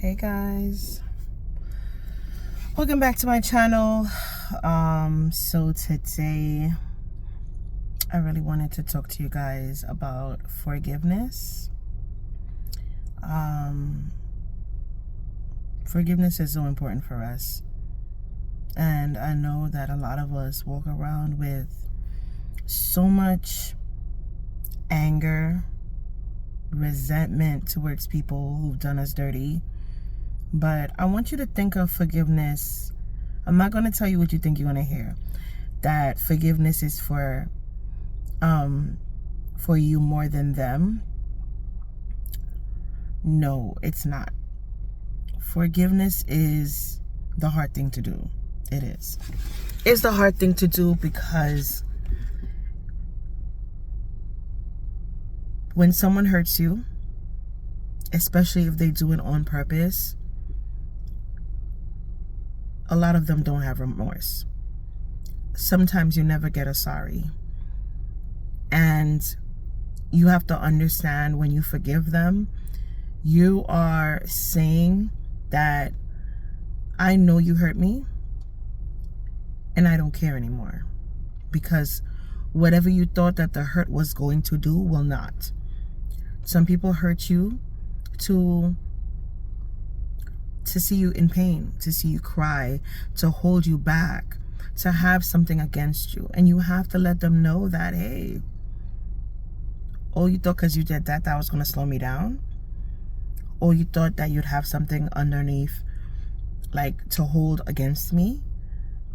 Hey guys, welcome back to my channel. So today I really wanted to talk to you guys about forgiveness. Forgiveness is so important for us, and I know that a lot of us walk around with so much anger, resentment towards people who've done us dirty. But I want you to think of forgiveness. I'm not going to tell you what you think you're going to hear. That forgiveness is for you more than them. No, it's not. Forgiveness is the hard thing to do. It is. It's the hard thing to do because when someone hurts you, especially if they do it on purpose, a lot of them don't have remorse. Sometimes you never get a sorry. And you have to understand, when you forgive them, you are saying that I know you hurt me and I don't care anymore, because whatever you thought that the hurt was going to do will not. Some people hurt you to see you in pain, to see you cry, to hold you back, to have something against you. And you have to let them know that, hey, oh, you thought because you did that was going to slow me down? Or you thought that you'd have something underneath, like, to hold against me?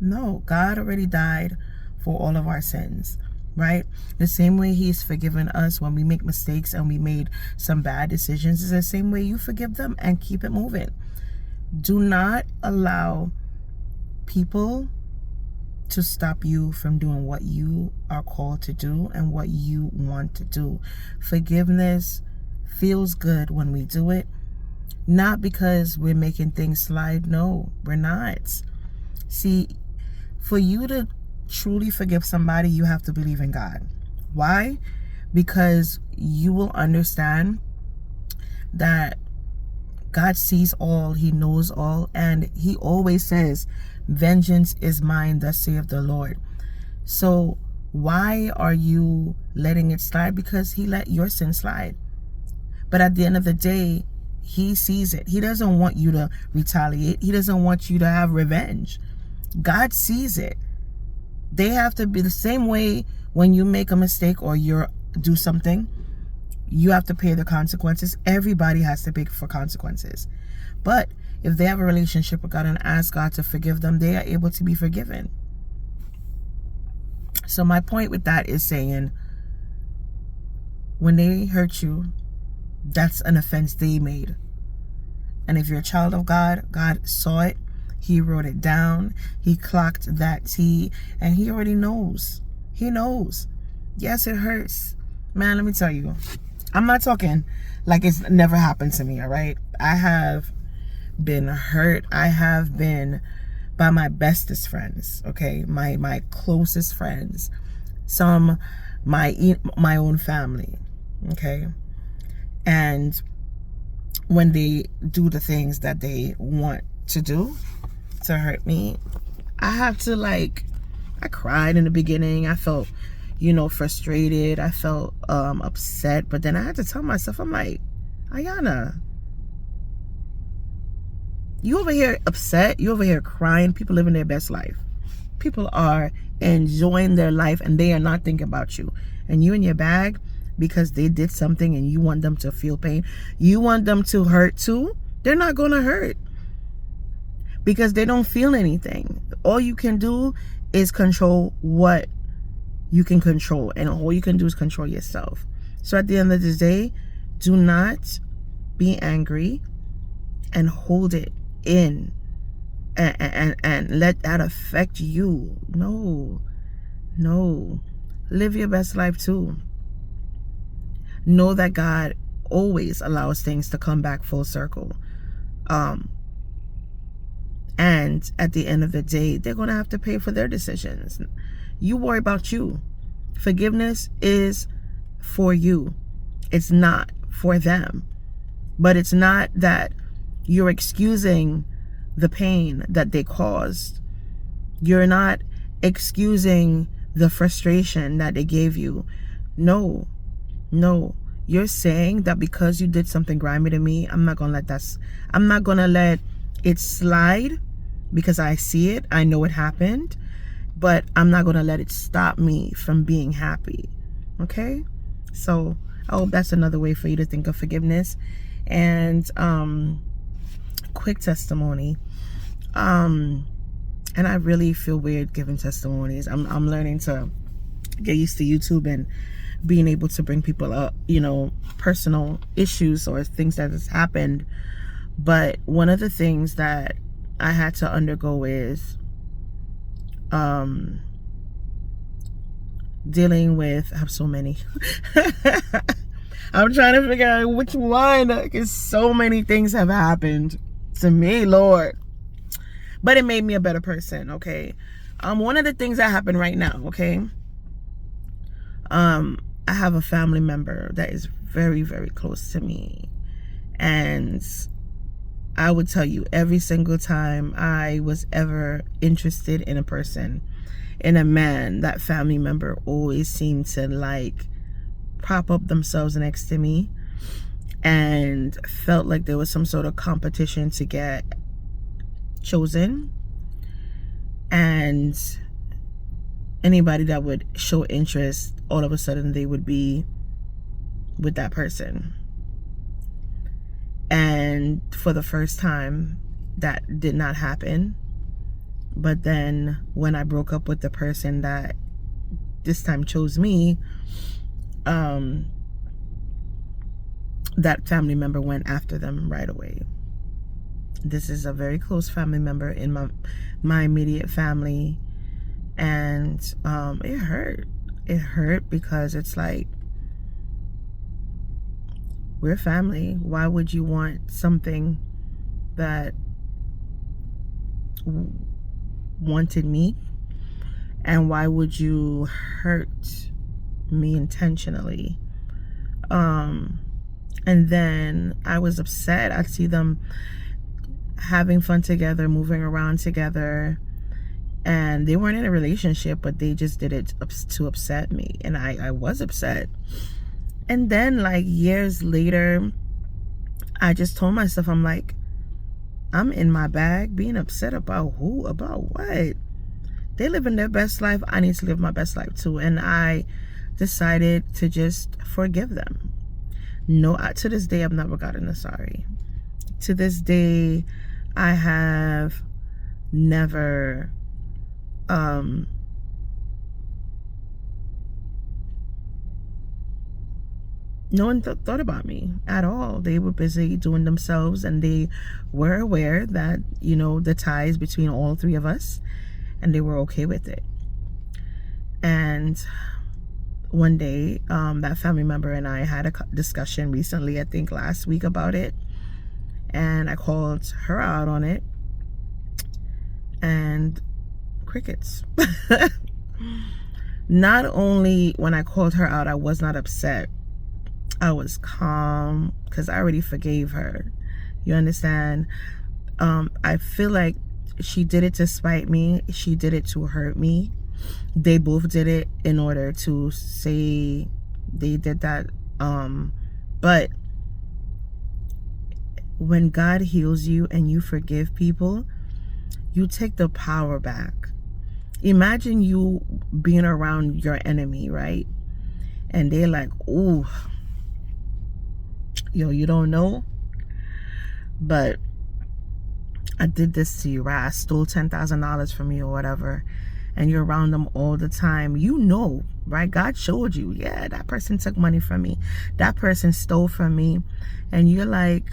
No, God already died for all of our sins, right? The same way He's forgiven us when we make mistakes and we made some bad decisions is the same way you forgive them and keep it moving. Do not allow people to stop you from doing what you are called to do and what you want to do. Forgiveness feels good when we do it, not because we're making things slide. No, we're not. See, for you to truly forgive somebody, you have to believe in God. Why? Because you will understand that God sees all, He knows all, and He always says, vengeance is mine, thus saith the Lord. So why are you letting it slide? Because He let your sin slide. But at the end of the day, He sees it. He doesn't want you to retaliate. He doesn't want you to have revenge. God sees it. They have to be the same way. When you make a mistake or you do something, you have to pay the consequences. Everybody has to pay for consequences. But if they have a relationship with God and ask God to forgive them, they are able to be forgiven. So my point with that is saying, when they hurt you, that's an offense they made. And if you're a child of God, God saw it. He wrote it down. He clocked that T, and He already knows. He knows. Yes, it hurts. Man, let me tell you, I'm not talking like it's never happened to me, all right? I have been hurt. I have been by my bestest friends, okay? My closest friends. Some, my own family, okay? And when they do the things that they want to do to hurt me, I have to, I cried in the beginning. I felt, frustrated. I felt upset. But then I had to tell myself, I'm like, Ayana, you over here upset, you over here crying. People living their best life. People are enjoying their life and they are not thinking about you. And you in your bag because they did something and you want them to feel pain. You want them to hurt too. They're not going to hurt because they don't feel anything. All you can do is control what you can control, and all you can do is control yourself. So at the end of the day, do not be angry and hold it in and let that affect you. No. Live your best life too. Know that God always allows things to come back full circle. And at the end of the day, they're going to have to pay for their decisions. You worry about you. Forgiveness is for you. It's not for them. But it's not that You're excusing the pain that they caused. You're not excusing the frustration that they gave you. No, no. You're saying that because you did something grimy to me, I'm not gonna let it slide, because I see it, I know it happened, but I'm not gonna let it stop me from being happy. Okay? So I hope that's another way for you to think of forgiveness. And quick testimony. And I really feel weird giving testimonies. I'm learning to get used to YouTube and being able to bring people up, personal issues or things that has happened. But one of the things that I had to undergo is dealing with, I have so many. I'm trying to figure out which one, because so many things have happened to me, Lord. But it made me a better person, okay? One of the things that happened right now, okay? I have a family member that is very, very close to me. And I would tell you, every single time I was ever interested in a person, in a man, that family member always seemed to like prop up themselves next to me and felt like there was some sort of competition to get chosen. And anybody that would show interest, all of a sudden they would be with that person. And for the first time, that did not happen. But then when I broke up with the person that this time chose me, that family member went after them right away. This is a very close family member in my immediate family. And it hurt. It hurt because it's like, we're family. Why would you want something that wanted me? And why would you hurt me intentionally? And then I was upset. I'd see them having fun together, moving around together, and they weren't in a relationship, but they just did it to upset me, and I was upset. And then like years later, I just told myself, I'm like, I'm in my bag being upset about who? About what? They living their best life. I need to live my best life too. And I decided to just forgive them. No, to this day, I've never gotten a sorry. To this day, I have never no one thought about me at all. They were busy doing themselves, and they were aware that, the ties between all three of us, and they were okay with it. And one day, that family member and I had a discussion recently, I think last week, about it. And I called her out on it, and crickets. Not only when I called her out, I was not upset. I was calm because I already forgave her. You understand? I feel like she did it to spite me. She did it to hurt me. They both did it in order to say they did that. But when God heals you and you forgive people, you take the power back. Imagine you being around your enemy, right? And they're like, ooh, you don't know, but I did this to you, right? I stole $10,000 from you or whatever, and you're around them all the time. Right? God showed you, yeah, that person took money from me. That person stole from me. And you're like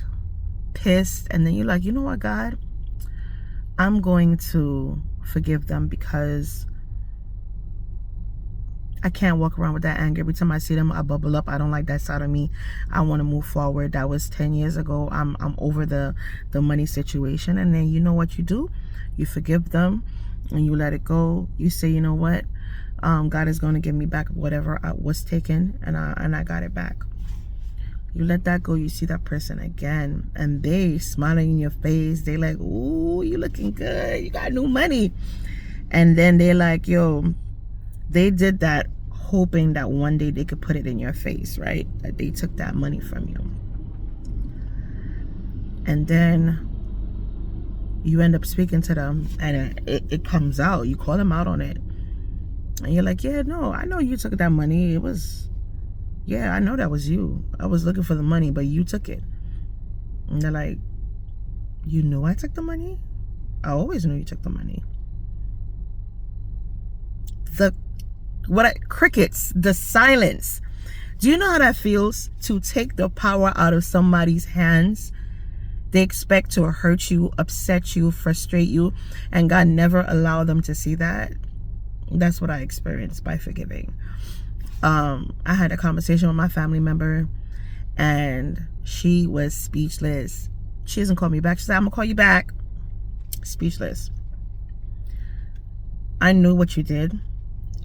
pissed. And then you're like, you know what, God? I'm going to forgive them because I can't walk around with that anger. Every time I see them, I bubble up. I don't like that side of me. I want to move forward. That was 10 years ago. I'm over the money situation. And then you know what you do? You forgive them and you let it go. You say, you know what? God is going to give me back whatever was taken, and I got it back. You let that go, you see that person again, and they smiling in your face. They like, ooh, you looking good, you got new money. And then they're like, yo, they did that hoping that one day they could put it in your face, right? That they took that money from you. And then you end up speaking to them, and it comes out. You call them out on it. And you're like, yeah, no, I know you took that money. It was, yeah, I know that was you. I was looking for the money, but you took it. And they're like, you knew I took the money? I always knew you took the money. Crickets, the silence. Do you know how that feels? To take the power out of somebody's hands. They expect to hurt you, upset you, frustrate you, and God never allowed them to see that. That's what I experienced by forgiving. I had a conversation with my family member, and she was speechless. She doesn't call me back. She said, I'm gonna call you back. Speechless. I knew what you did,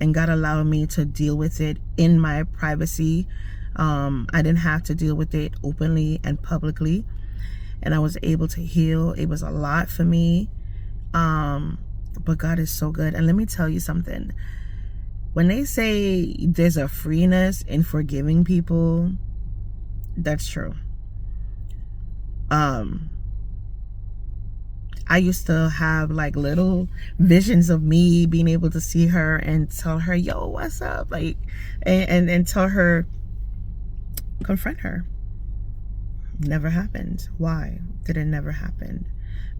and God allowed me to deal with it in my privacy. I didn't have to deal with it openly and publicly, and I was able to heal. It was a lot for me, but God is so good. And let me tell you something. When they say there's a freeness in forgiving people, that's true. I used to have like little visions of me being able to see her and tell her, yo, what's up? Like, and tell her, confront her. Never happened. Why did it never happen?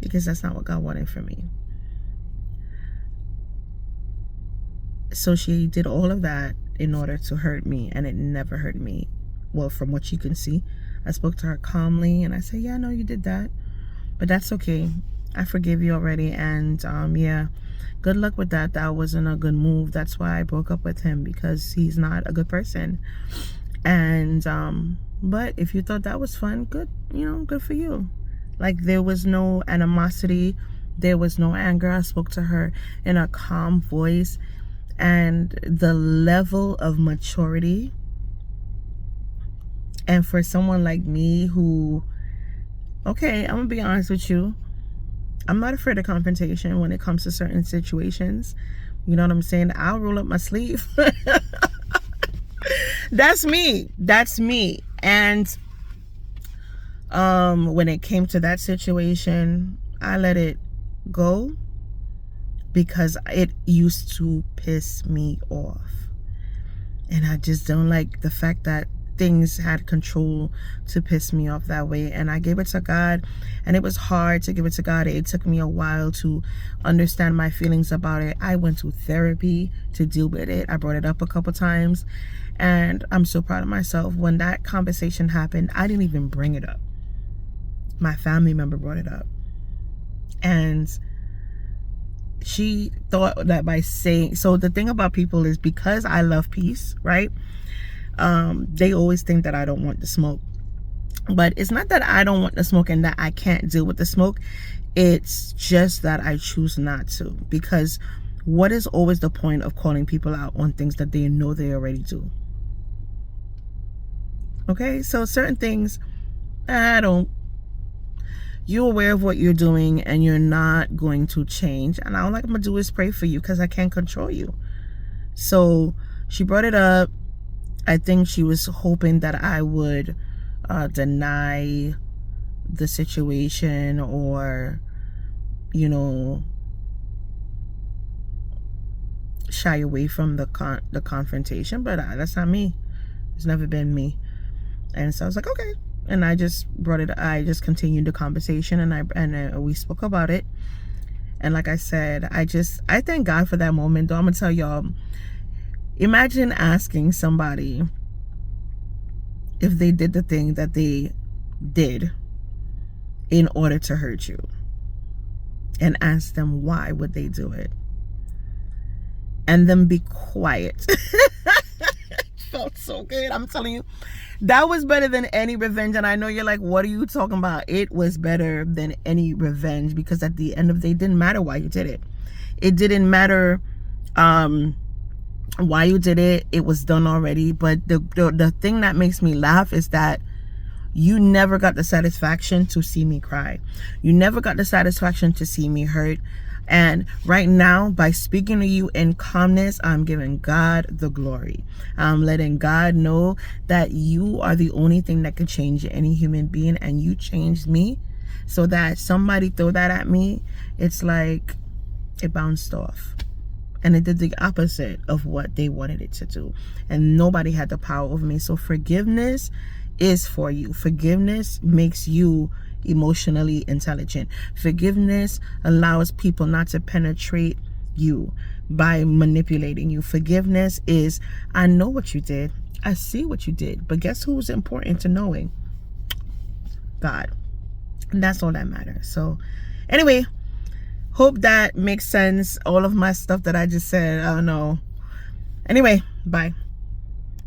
Because that's not what God wanted for me. So she did all of that in order to hurt me, and it never hurt me. Well, from what you can see, I spoke to her calmly, and I said, yeah, I know you did that, but that's okay. I forgive you already, and yeah, good luck with that. That wasn't a good move. That's why I broke up with him, because he's not a good person. And but if you thought that was fun, good, you know, good for you. Like, there was no animosity, there was no anger. I spoke to her in a calm voice, and the level of maturity, and for someone like me who, okay, I'm gonna be honest with you, I'm not afraid of confrontation when it comes to certain situations. You know what I'm saying? I'll roll up my sleeve. That's me. And when it came to that situation, I let it go because it used to piss me off. And I just don't like the fact that things had control to piss me off that way. And I gave it to God, and it was hard to give it to God. It took me a while to understand my feelings about it. I went to therapy to deal with it. I brought it up a couple times, and I'm so proud of myself. When that conversation happened, I didn't even bring it up. My family member brought it up, and she thought that by saying, so the thing about people is, because I love peace, right? They always think that I don't want the smoke, but it's not that I don't want the smoke and that I can't deal with the smoke. It's just that I choose not to, because what is always the point of calling people out on things that they know they already do? Okay, so certain things, you're aware of what you're doing and you're not going to change, and all I'm gonna do is pray for you, because I can't control you. So she brought it up. I think she was hoping that I would deny the situation, or, you know, shy away from the confrontation, but that's not me. It's never been me. And so I was like, okay. And I just just continued the conversation, and we spoke about it. And like I said, I thank God for that moment, though. I'm gonna tell y'all, imagine asking somebody if they did the thing that they did in order to hurt you, and ask them why would they do it, and then be quiet. Felt so good. I'm telling you, that was better than any revenge. And I know you're like, what are you talking about? It was better than any revenge, because at the end of the day, it didn't matter why you did it. It didn't matter why you did it. It was done already. But the thing that makes me laugh is that You never got the satisfaction to see me cry. You never got the satisfaction to see me hurt. And right now, by speaking to you in calmness, I'm giving God the glory. I'm letting God know that you are the only thing that can change any human being, and you changed me. So that somebody throw that at me, it's like it bounced off. And it did the opposite of what they wanted it to do. And nobody had the power over me. So forgiveness is for you. Forgiveness makes you emotionally intelligent. Forgiveness allows people not to penetrate you by manipulating you. Forgiveness is, I know what you did. I see what you did. But guess who's important to knowing? God. And that's all that matters. So anyway, hope that makes sense. All of my stuff that I just said, I don't know. Anyway, bye.